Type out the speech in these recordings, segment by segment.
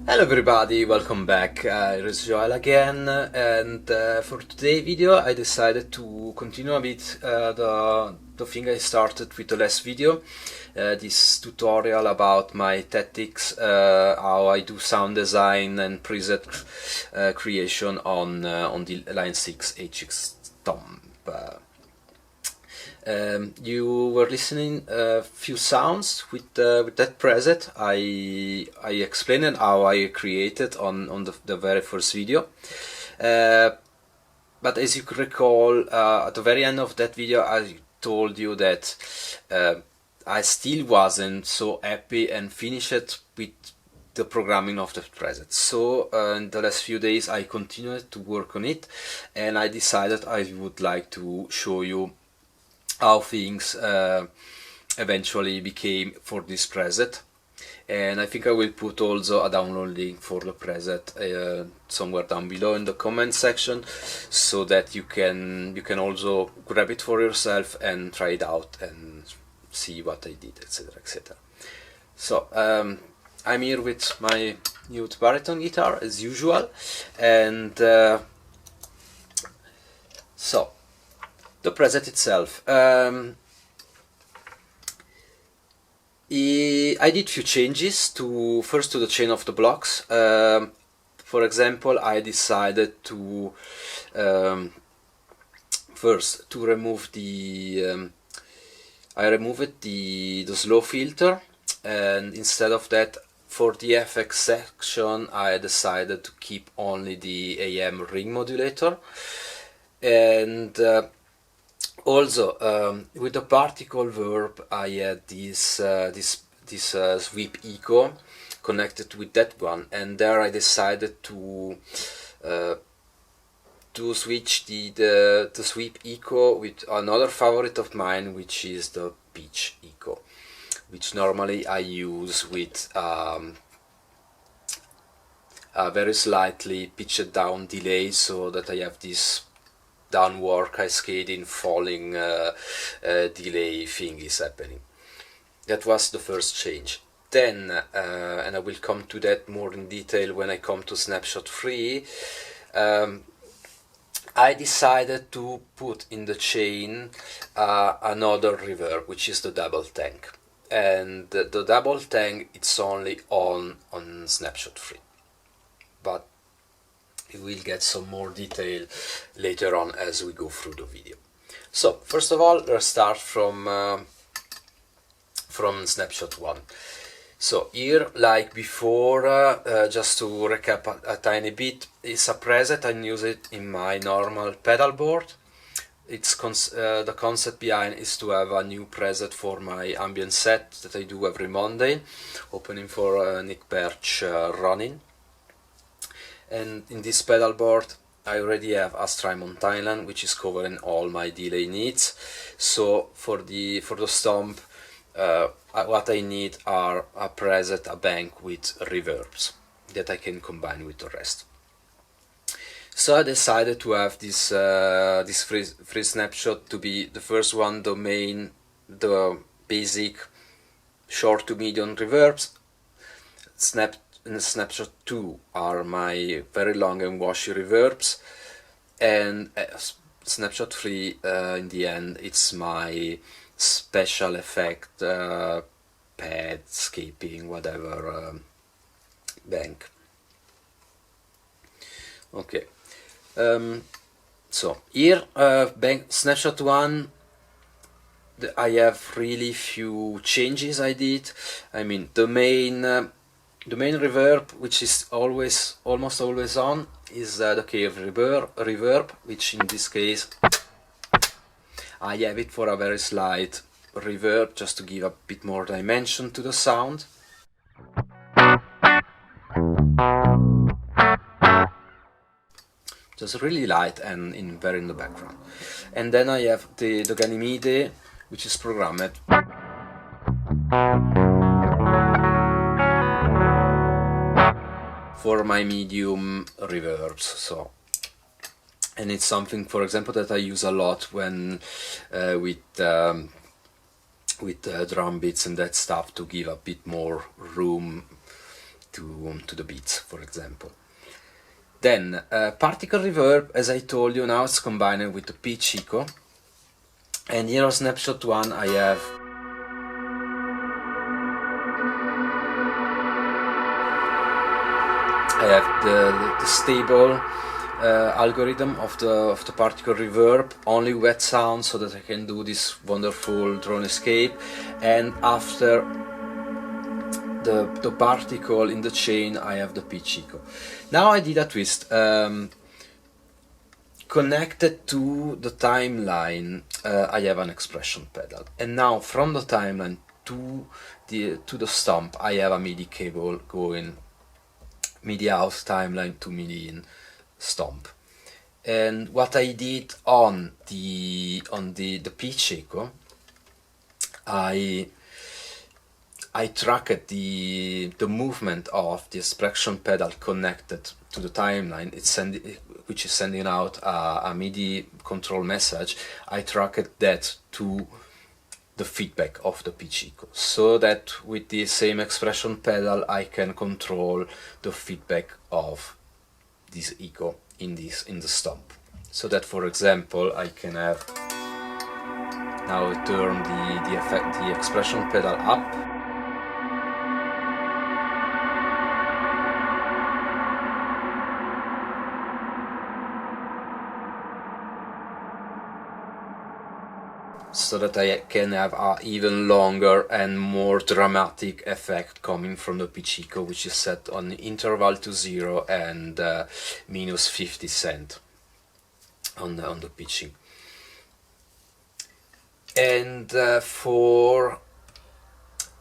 Hello everybody, welcome back. It is Joel again, and for today's video I decided to continue a bit the thing I started with the last video, this tutorial about my tactics, how I do sound design and preset creation on the Line6 HX Stomp. You were listening a few sounds with that preset. I explained how I created on the very first video, but as you could recall, at the very end of that video I told you that I still wasn't so happy and finished with the programming of the preset. So in the last few days I continued to work on it, and I decided I would like to show you how things eventually became for this preset. And I think I will put also a download link for the preset somewhere down below in the comment section, so that you can also grab it for yourself and try it out and see what I did, etc, etc. So I'm here with my new baritone guitar as usual, and so the preset itself. I did few changes first to the chain of the blocks. For example, I decided to first to remove I removed the slow filter, and instead of that, for the FX section I decided to keep only the AM ring modulator. And also, with the particle verb, I had this sweep echo connected with that one, and there I decided to switch the sweep echo with another favorite of mine, which is the pitch echo, which normally I use with a very slightly pitched down delay, so that I have this downward cascading falling delay thing is happening. That was the first change. Then, and I will come to that more in detail when I come to Snapshot 3, I decided to put in the chain another reverb, which is the double tank. And the double tank, it's only on Snapshot 3, but we will get some more detail later on as we go through the video. So first of all, let's start from Snapshot 1. So here, like before, just to recap a tiny bit, it's a preset. I use it in my normal pedal board. It's the concept behind is to have a new preset for my ambient set that I do every Monday, opening for Nick Perch running. And in this pedal board I already have a Strymon Thailand, which is covering all my delay needs. So for the stomp, what I need are a preset, a bank with reverbs that I can combine with the rest. So I decided to have this free snapshot to be the first one, the basic short to medium reverbs. Snapshot 2 are my very long and washy reverbs, and Snapshot 3 in the end, it's my special effect, pad, scaping, whatever, bank. Okay, so here, Snapshot 1, I have really few changes I did. I mean, the main reverb, which is almost always on, is the cave reverb, which in this case I have it for a very slight reverb, just to give a bit more dimension to the sound. Just really light and very in the background. And then I have the Ganymede, which is programmed for my medium reverbs. So, and it's something, for example, that I use a lot when with drum beats and that stuff, to give a bit more room to the beats, for example. Then particle reverb, as I told you, now it's combined with the pitch echo. And here on Snapshot 1 I have the stable algorithm of the particle reverb, only wet sound, so that I can do this wonderful drone escape. And after the particle in the chain I have the pitch echo. Now I did a twist. Connected to the timeline I have an expression pedal, and now from the timeline to the stomp I have a MIDI cable going MIDI out timeline to MIDI in stomp. And what I did on the pitch echo, I tracked the movement of the expression pedal connected to the timeline, which is sending out a MIDI control message. I tracked that to the feedback of the pitch echo, so that with the same expression pedal I can control the feedback of this echo in the stomp. So that, for example, I can have now turn the expression pedal up, so that I can have an even longer and more dramatic effect coming from the pitch echo, which is set on interval to 0 and minus 50 cent on the pitching. And for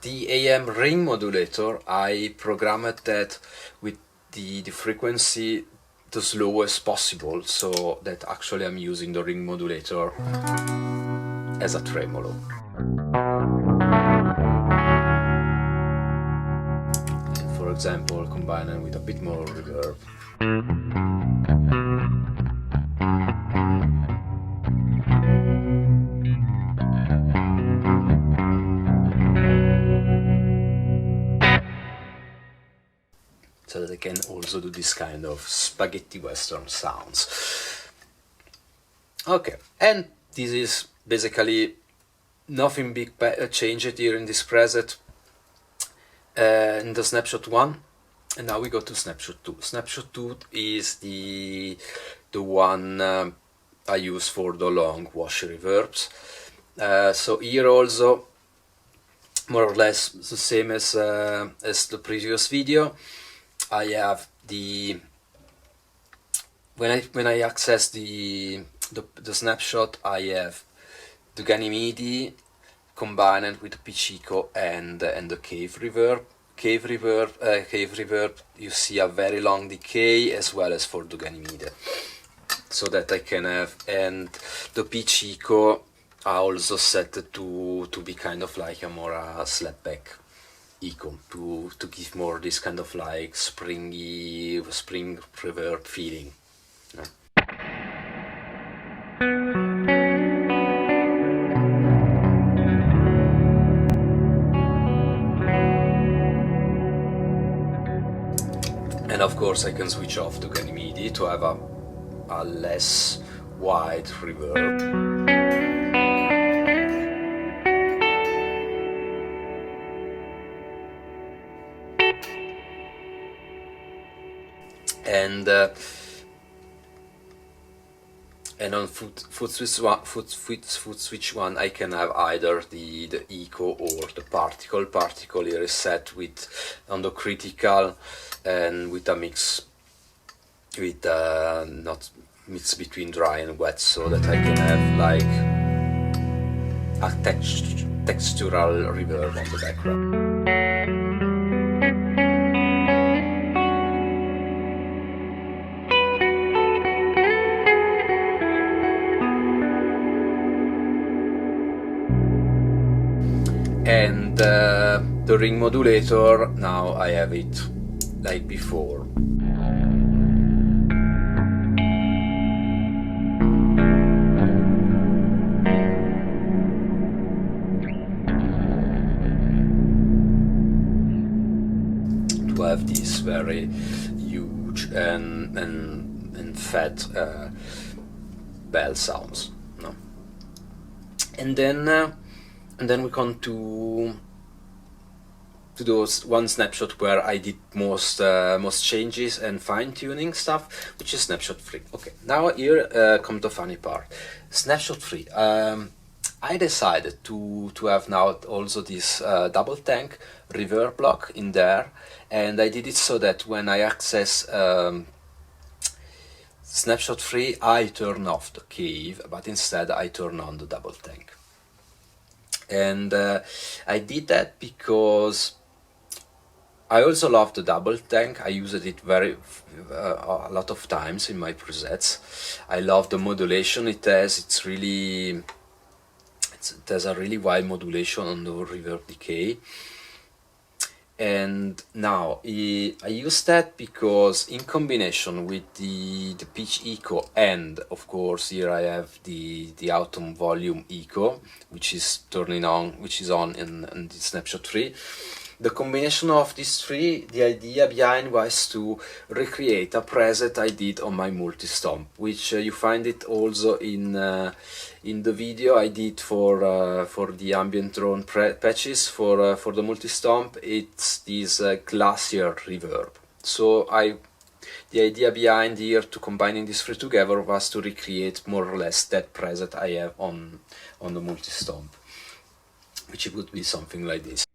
the AM ring modulator, I programmed that with the frequency the slowest possible, so that actually I'm using the ring modulator as a tremolo. And for example, combine it with a bit more reverb. So that I can also do this kind of spaghetti western sounds. Okay, and this is basically nothing big changed here in this preset in the Snapshot 1, and now we go to Snapshot 2. Snapshot 2 is the one I use for the long washy reverbs. So here also more or less the same as the previous video. I have the when I access the snapshot, I have the Ganymede combined with the pitch echo and the cave reverb. Cave reverb, you see a very long decay as well as for the Ganymede, so that I can have, and the pitch echo I also set to be kind of like a more slapback echo, to give more this kind of like spring reverb feeling. Yeah. And of course I can switch off the Ganymede to have a less wide reverb. And on foot switch one, I can have either the echo or the particle. Particle here is set with on the critical and with a mix with not mix between dry and wet, so that I can have like a textural reverb on the background. And the ring modulator, now I have it like before. to have this very huge and fat bell sounds. No? And then we come to those one snapshot where I did most changes and fine-tuning stuff, which is snapshot 3. Okay, now here comes the funny part. Snapshot 3. I decided to have now also this double tank reverb block in there, and I did it so that when I access snapshot 3, I turn off the cave, but instead I turn on the double tank. And I did that because I also love the double tank. I used it a lot of times in my presets. I love the modulation it has. It has a really wide modulation on the reverb decay. And now I use that because in combination with the pitch echo, and of course here I have the autumn volume echo, which is on in the snapshot 3. The combination of these three, the idea behind was to recreate a preset I did on my multi-stomp, which you find it also in the video I did for the ambient drone patches for the multi-stomp. It's this glacier reverb. So the idea behind here to combining these three together was to recreate more or less that preset I have on the multi-stomp, which would be something like this.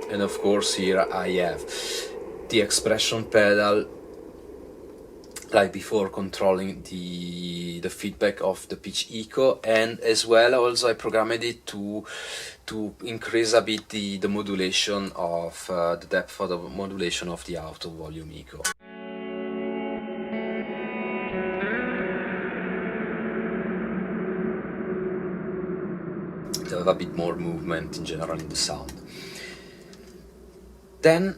And of course here I have the expression pedal, like before, controlling the feedback of the pitch echo, and as well also I programmed it to increase a bit the modulation of the depth of the modulation of the auto volume echo. To have a bit more movement in general in the sound. Then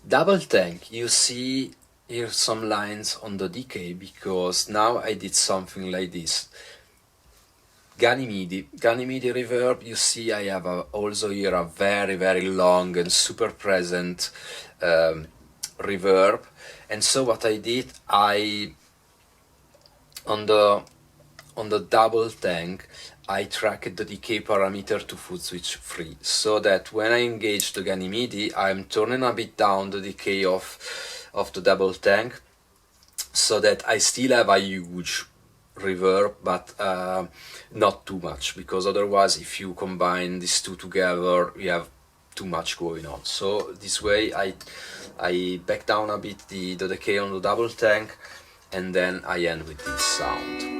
double tank, you see here some lines on the decay because now I did something like this. Ganymede reverb, you see I have also here a very long and super present reverb, and so what I did, on the double tank I tracked the decay parameter to foot switch 3, so that when I engage the Ganymede I'm turning a bit down the decay of the double tank, so that I still have a huge reverb, but not too much, because otherwise if you combine these two together you have too much going on. So this way I back down a bit the decay on the double tank, and then I end with this sound.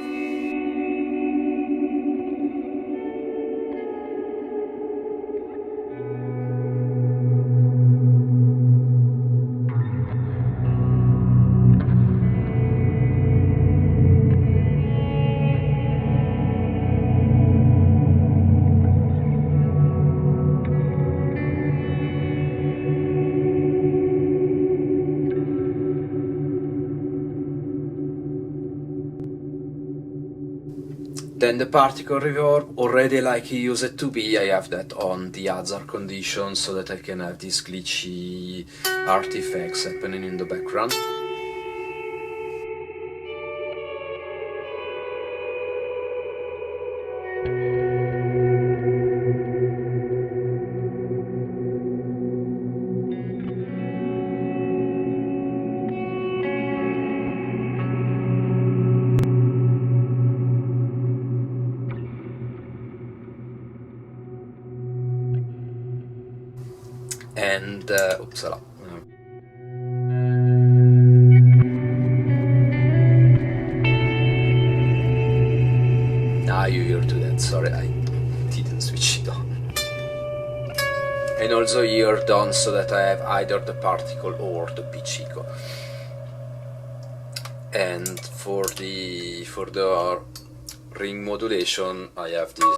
Then the particle reverb, already like you use it to be, I have that on the hazard condition so that I can have these glitchy artifacts happening in the background. And oopsala. Now you hear to that, sorry, I didn't switch it on. And also here done so that I have either the particle or the pitch echo. And for the ring modulation I have this.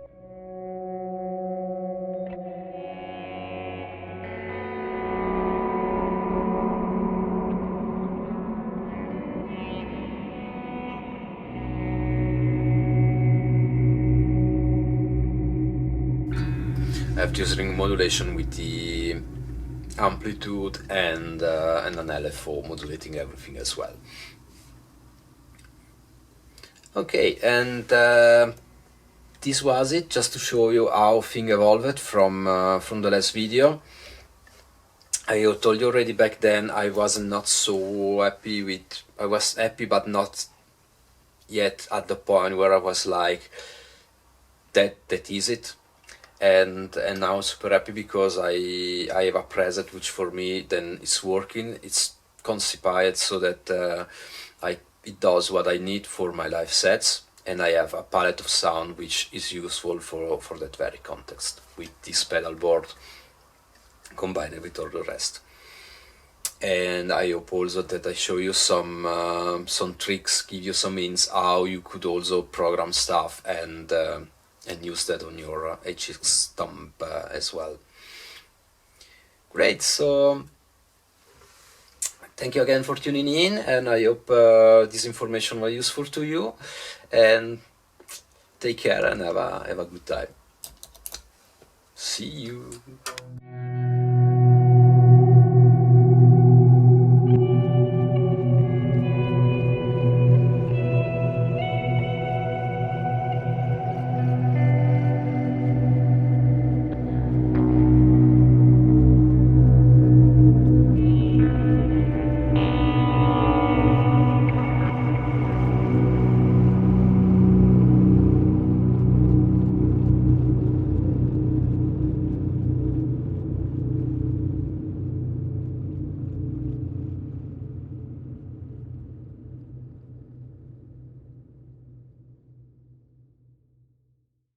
have this ring modulation with the amplitude and an LFO modulating everything as well. Okay, and this was it, just to show you how things evolved from the last video. I told you already back then I was not so happy with, I was happy but not yet at the point where I was like, that is it. And now I'm super happy because I have a preset which for me then is working. It's concipied so that it does what I need for my live sets, and I have a palette of sound which is useful for that very context with this pedal board combined with all the rest. And I hope also that I show you some tricks, give you some hints how you could also program stuff and use that on your HX Stomp as well. Great, so thank you again for tuning in, and I hope this information was useful to you, and take care and have a good time. See you.